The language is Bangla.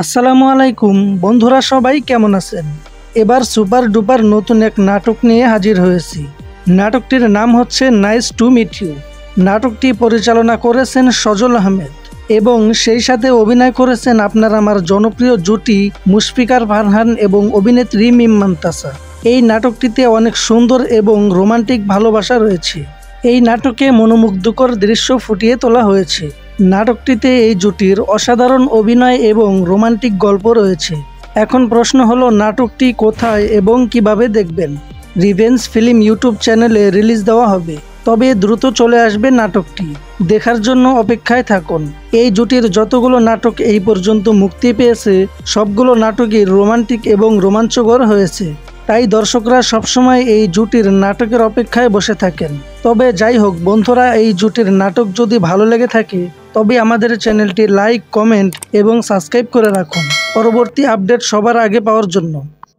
আসসালামু আলাইকুম বন্ধুরা, সবাই কেমন আছেন? এবার সুপার ডুপার নতুন এক নাটক নিয়ে হাজির হয়েছি। নাটকটির নাম হচ্ছে নাইস টু মিট ইউ। নাটকটি পরিচালনা করেছেন সজল আহমেদ এবং সেই সাথে অভিনয় করেছেন আপনার আমার জনপ্রিয় জুটি মুশফিকার ফারহান এবং অভিনেত্রী মিম মুমতাসা। এই নাটকটিতে অনেক সুন্দর এবং রোমান্টিক ভালোবাসা রয়েছে। এই নাটকে মনোমুগ্ধকর দৃশ্য ফুটিয়ে তোলা হয়েছে। নাটকটিতে এই জুটির অসাধারণ অভিনয় এবং রোমান্টিক গল্প রয়েছে। এখন প্রশ্ন হলো, নাটকটি কোথায় এবং কিভাবে দেখবেন? রিভেঞ্জ ফিল্ম ইউটিউব চ্যানেলে রিলিজ দেওয়া হবে, তবে দ্রুত চলে আসবে নাটকটি। দেখার জন্য অপেক্ষায় থাকুন। এই জুটির যতগুলো নাটক এই পর্যন্ত মুক্তি পেয়েছে সবগুলো নাটকই রোমান্টিক এবং রোমাঞ্চকর হয়েছে। তাই দর্শকরা সবসময় এই জুটির নাটকের অপেক্ষায় বসে থাকেন। তবে যাই হোক বন্ধুরা, এই জুটির নাটক যদি ভালো লেগে থাকে তবে আমাদের চ্যানেলটি লাইক, কমেন্ট এবং সাবস্ক্রাইব করে রাখুন পরবর্তী আপডেট সবার আগে পাওয়ার জন্য।